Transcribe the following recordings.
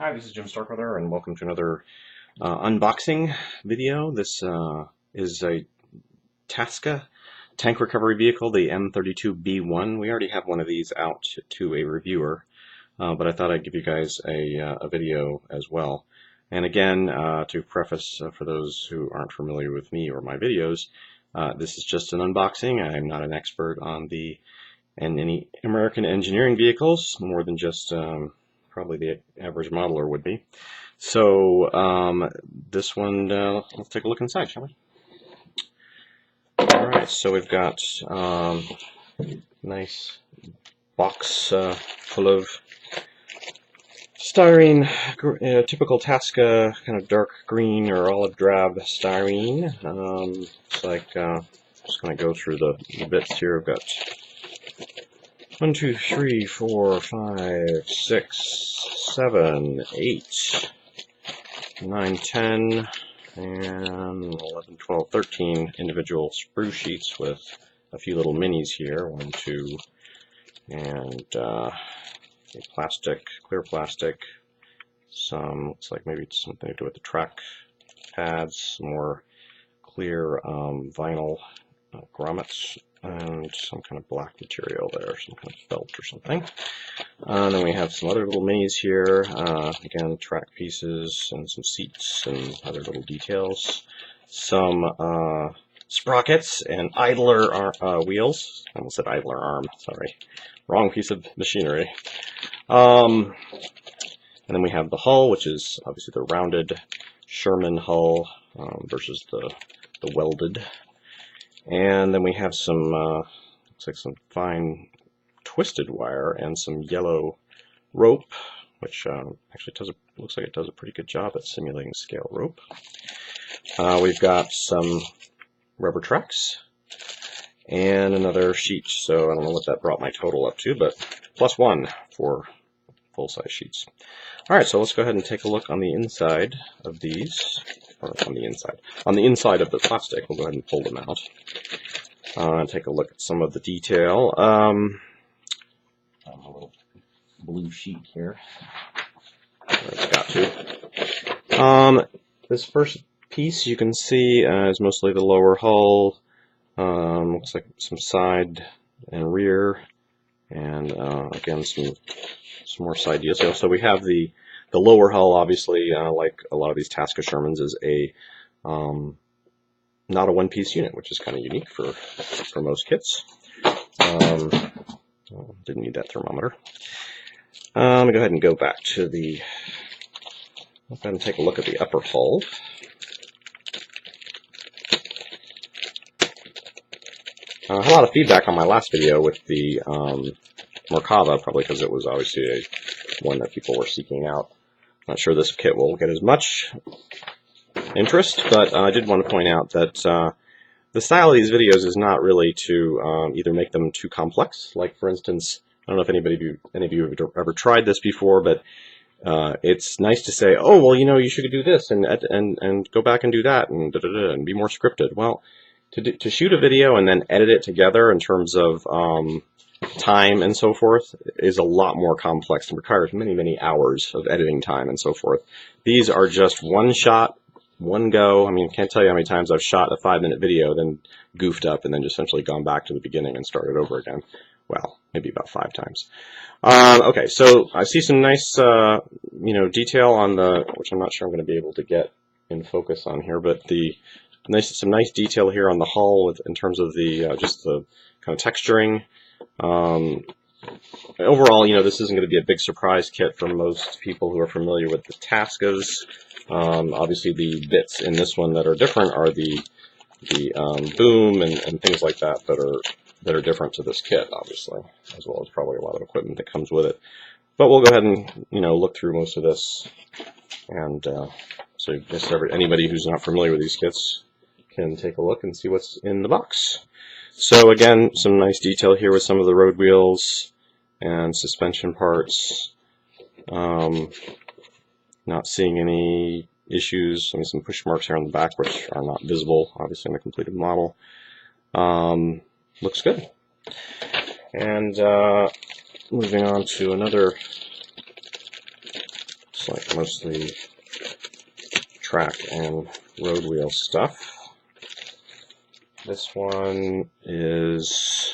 Hi, this is Jim Starkweather, and welcome to another unboxing video. This is a Tasca tank recovery vehicle, the M32B1. We already have one of these out to a reviewer, but I thought I'd give you guys a video as well. And again, to preface for those who aren't familiar with me or my videos, this is just an unboxing. I'm not an expert on any American engineering vehicles, more than just probably the average modeler would be. So this one, let's take a look inside, shall we? Alright, so we've got nice box full of styrene, typical Tasca kind of dark green or olive drab styrene. It's like, just going to go through the bits here. We've got 1, 2, 3, 4, 5, 6, 7, 8, 9, 10, and 11, 12, 13 individual sprue sheets with a few little minis here. 1, 2, and plastic, clear plastic. Some, looks like maybe it's something to do with the track pads, some more clear vinyl grommets, and some kind of black material there, some kind of felt or something. And then we have some other little minis here, again, track pieces and some seats and other little details. Some sprockets and idler wheels. I almost said idler arm, sorry. Wrong piece of machinery. And then we have the hull, which is obviously the rounded Sherman hull versus the welded. And then we have some, looks like some fine twisted wire and some yellow rope, which actually looks like it does a pretty good job at simulating scale rope. We've got some rubber tracks and another sheet, so I don't know what that brought my total up to, but +1 for full-size sheets. Alright, so let's go ahead and take a look on the inside of these. Or on the inside of the plastic. We'll go ahead and pull them out. Take a look at some of the detail. A little blue sheet here. It's got to. This first piece you can see is mostly the lower hull. Looks like some side and rear, and again some more side details. So we have the lower hull, obviously, like a lot of these Tasca Shermans, is a not a one-piece unit, which is kind of unique for most kits. Didn't need that thermometer. Let me go ahead and go back to the. Let's go ahead and take a look at the upper hull. I had a lot of feedback on my last video with the Merkava, probably because it was obviously one that people were seeking out. Not sure this kit will get as much interest, but I did want to point out that the style of these videos is not really to either make them too complex. Like, for instance, I don't know if any of you have ever tried this before, but it's nice to say, oh, well, you should do this and go back and do that and be more scripted. Well, to shoot a video and then edit it together in terms of time and so forth is a lot more complex and requires many hours of editing time and so forth. These are just one shot, one go. I mean, I can't tell you how many times I've shot a 5-minute video, then goofed up, and then just essentially gone back to the beginning and started over again. Well, maybe about 5 times. Okay, so I see some nice, detail on which I'm not sure I'm going to be able to get in focus on here, but some nice detail here on the hull in terms of the just the kind of texturing. Overall, this isn't going to be a big surprise kit for most people who are familiar with the Tascas. Obviously, the bits in this one that are different are the boom and things like that that are different to this kit, obviously, as well as probably a lot of equipment that comes with it. But we'll go ahead and look through most of this, and so just anybody who's not familiar with these kits can take a look and see what's in the box. So again, some nice detail here with some of the road wheels and suspension parts. Not seeing any issues. I mean, some push marks here on the back which are not visible, obviously, in the completed model. Looks good. And moving on to another like mostly track and road wheel stuff. This one is,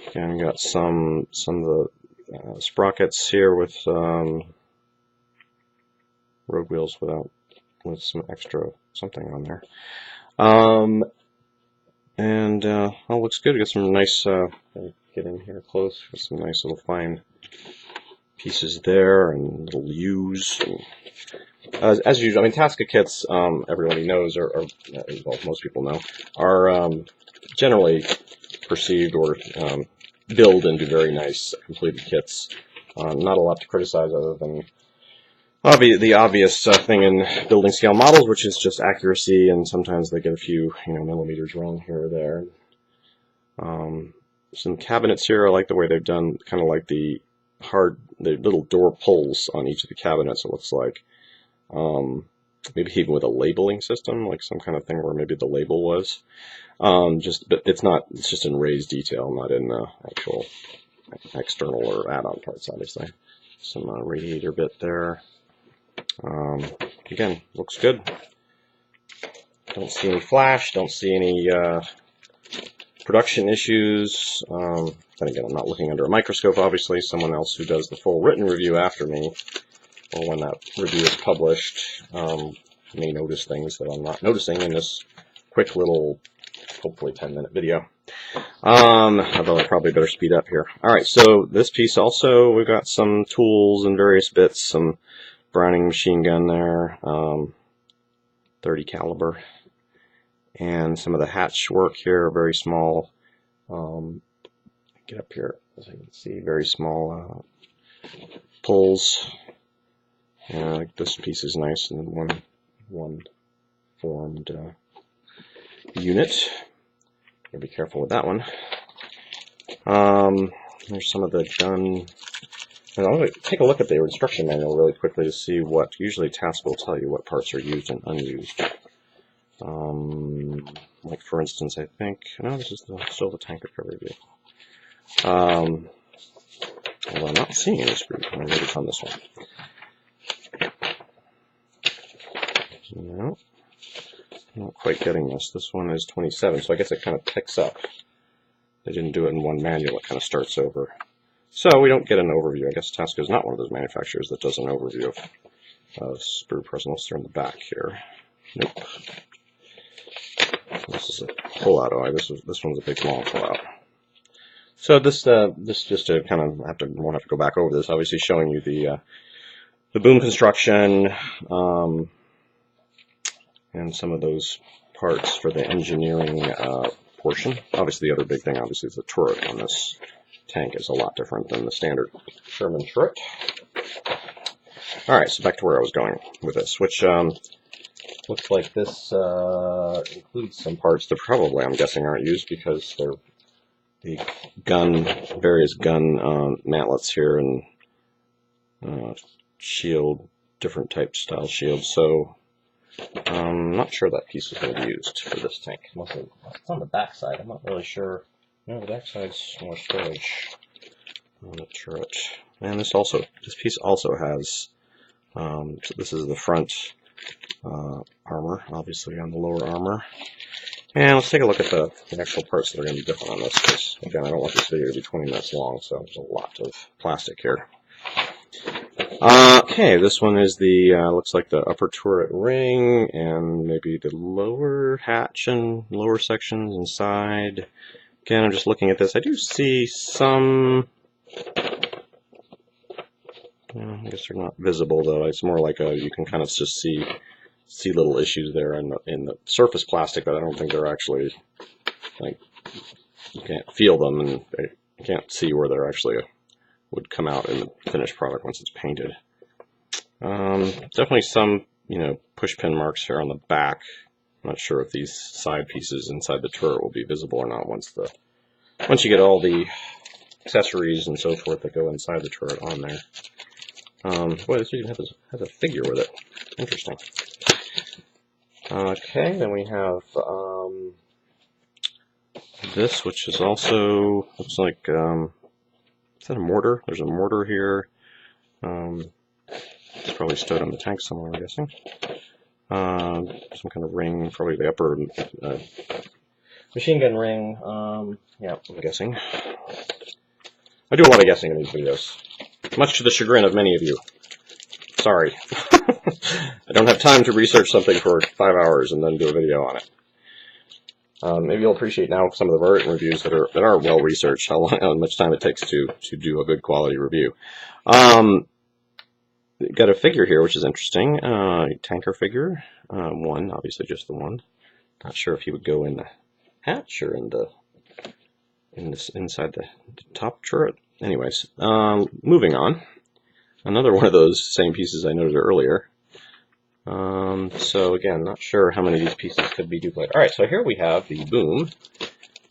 again, got some of the sprockets here with road wheels with some extra something on there. And all looks good. Got some nice, get in here close, got some nice little fine pieces there and little U's. And, as usual, I mean, Tasca kits, everybody knows, or well, most people know, are generally perceived or build into very nice completed kits. Not a lot to criticize other than the obvious thing in building scale models, which is just accuracy, and sometimes they get a few millimeters wrong here or there. Some cabinets here, I like the way they've done kind of like the little door pulls on each of the cabinets, it looks like. Maybe even with a labeling system, like some kind of thing where maybe the label was. But it's just in raised detail, not in actual external or add-on parts, obviously. Some radiator bit there. Again, looks good. Don't see any flash, don't see any production issues. Then again, I'm not looking under a microscope, obviously. Someone else who does the full written review after me, or when that review is published, may notice things that I'm not noticing in this quick little, hopefully 10-minute video. Although I probably better speed up here. Alright, so this piece also, we've got some tools and various bits, some Browning machine gun there, 30 caliber, and some of the hatch work here, very small, get up here as you can see, very small pulls. Like this piece is nice and one formed unit. Gotta be careful with that one. There's some of the gun. And I'm going to take a look at the instruction manual really quickly to see what. Usually Tasca will tell you what parts are used and unused. Like for instance, I think, no, this is still the tank recovery vehicle. Although I'm not seeing any sprue. Maybe it's on this one. No, not quite getting this. This one is 27, so I guess it kind of picks up. They didn't do it in one manual, it kind of starts over. So we don't get an overview. I guess Tasca is not one of those manufacturers that does an overview of sprue parts. Unless they're in the back here. Nope. This is a pull-out. Oh, this one's a big long pull-out. So this just to kind of won't have to go back over this. Obviously showing you the boom construction and some of those parts for the engineering portion. Obviously, the other big thing, obviously, is the turret on this tank is a lot different than the standard Sherman turret. All right, so back to where I was going with this, which looks like this includes some parts that probably, I'm guessing, aren't used because they're the various gun mantlets here and shield, different type style shields. So I'm not sure that piece is going to be used for this tank. It's on the back side. I'm not really sure. No, the back side's more storage on the turret. And this piece also has. So this is the front armor, obviously on the lower armor. And let's take a look at the actual parts that are going to be different on this. Because again, I don't want this video to be 20 minutes long, so there's a lot of plastic here. Okay, this one is the, looks like the upper turret ring, and maybe the lower hatch and lower sections inside. Again, I'm just looking at this. I do see some, I guess they're not visible though. It's more like you can kind of just see little issues there in the surface plastic, but I don't think they're actually, like, you can't feel them, and you can't see where they're actually would come out in the finished product once it's painted. Definitely some, push pin marks here on the back. I'm not sure if these side pieces inside the turret will be visible or not once you get all the accessories and so forth that go inside the turret on there. Boy, this even has a figure with it. Interesting. Okay, then we have this, which is also looks like Is that a mortar? There's a mortar here. It's probably stood on the tank somewhere, I'm guessing. Some kind of ring, probably the upper machine gun ring. Yeah, I'm guessing. I do a lot of guessing in these videos, much to the chagrin of many of you. Sorry. I don't have time to research something for 5 hours and then do a video on it. Maybe you'll appreciate now some of the written reviews that are well researched, how much time it takes to do a good quality review. Got a figure here, which is interesting. Tanker figure, one, obviously just the one. Not sure if he would go in the hatch or inside the top turret. Anyways, moving on. Another one of those same pieces I noted earlier. So again, not sure how many of these pieces could be duplicated. All right, so here we have the boom.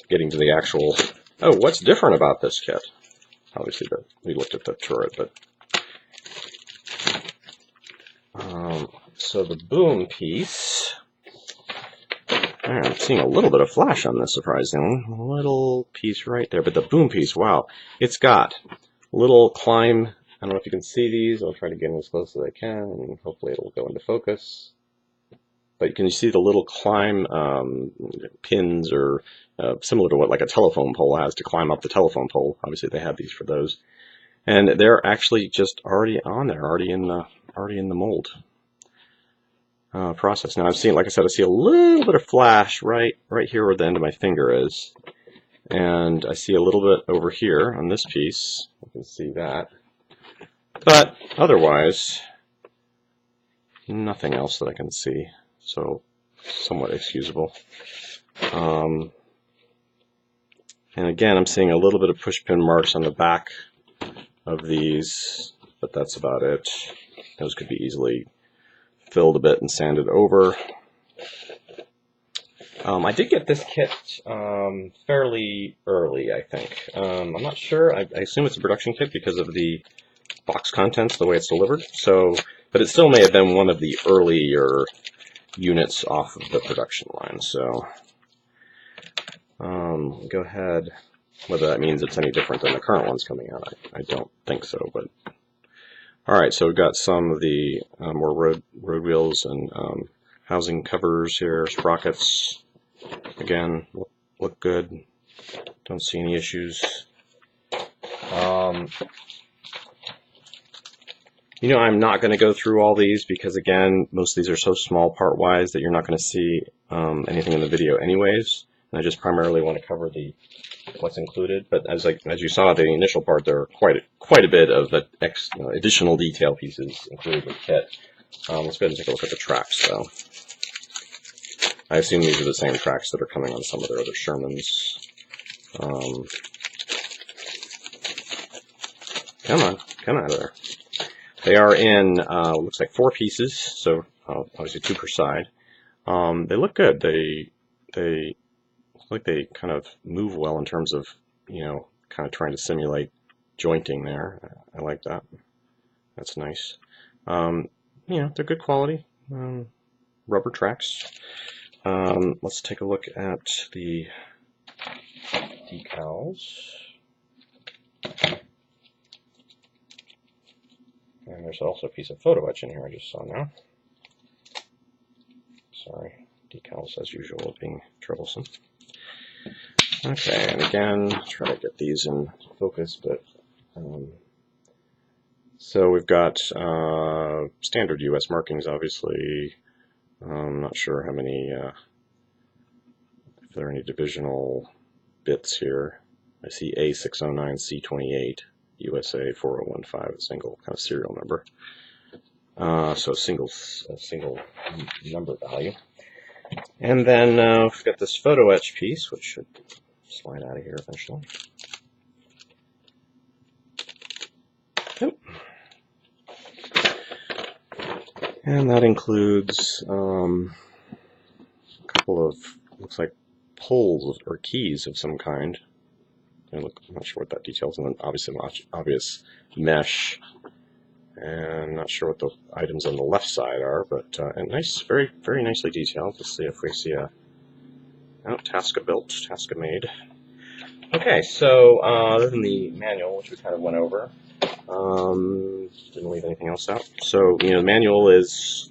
Getting to the actual. Oh, what's different about this kit? Obviously, we looked at the turret, but. So the boom piece, I'm seeing a little bit of flash on this, surprisingly. A little piece right there, but the boom piece, wow. It's got little climb, I don't know if you can see these, I'll try to get in as close as I can, and hopefully it'll go into focus. But can you see the little climb pins, or similar to what like a telephone pole has to climb up the telephone pole. Obviously they have these for those. And they're actually just already on there, already in the mold process. Now I've seen, like I said, I see a little bit of flash right here where the end of my finger is, and I see a little bit over here on this piece. You can see that, but otherwise, nothing else that I can see. So somewhat excusable. And again, I'm seeing a little bit of push pin marks on the back of these, but that's about it. Those could be easily filled a bit and sanded over. I did get this kit fairly early, I think. I'm not sure. I assume it's a production kit because of the box contents, the way it's delivered. So, but it still may have been one of the earlier units off of the production line. So, go ahead. Whether that means it's any different than the current ones coming out, I don't think so. But all right, so we've got some of the more road wheels and housing covers here, sprockets. Again, look good. Don't see any issues. You know, I'm not going to go through all these because, again, most of these are so small part-wise that you're not going to see anything in the video anyways. And I just primarily want to cover what's included. But as you saw, the initial part, there are quite a bit of the additional detail pieces included in the kit. Let's go ahead and take a look at the tracks, though. I assume these are the same tracks that are coming on some of their other Shermans. Come out of there. They are in, looks like 4 pieces, so obviously 2 per side. They look good. They look like they kind of move well in terms of, you know, kind of trying to simulate jointing there. I like that. That's nice. You know, they're good quality. Rubber tracks. Let's take a look at the decals. And there's also a piece of photo-etch in here I just saw now. Sorry, decals as usual being troublesome. Okay, and again, try to get these in focus, but so we've got standard US markings, obviously. I'm not sure how many, if there are any divisional bits here. I see A609, C28. USA 4015, a single kind of serial number. So a single number value. And then we've got this photo etch piece, which should slide out of here eventually. Yep. And that includes a couple of, looks like pulls or keys of some kind. I'm not sure what that details, and then obviously obvious mesh, and not sure what the items on the left side are, but and nice, very nicely detailed. Let's see if we see a Tasca built, Tasca made. Okay, so other than the manual, which we kind of went over, didn't leave anything else out. So, the manual is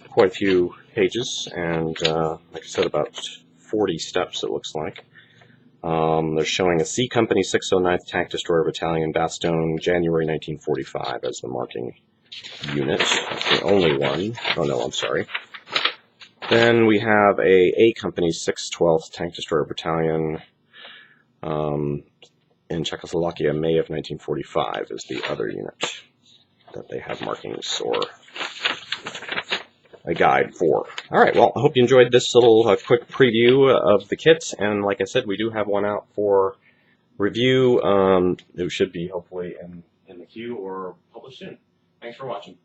quite a few pages, and like I said, about 40 steps, it looks like. They're showing a C Company 609th Tank Destroyer Battalion, Bastogne, January 1945 as the marking unit. That's the only one. Oh no, I'm sorry. Then we have A Company 612th Tank Destroyer Battalion in Czechoslovakia, May of 1945 is the other unit that they have markings or a guide for. Alright, well, I hope you enjoyed this little quick preview of the kit, and like I said, we do have one out for review. It should be hopefully in the queue or published soon. Thanks for watching.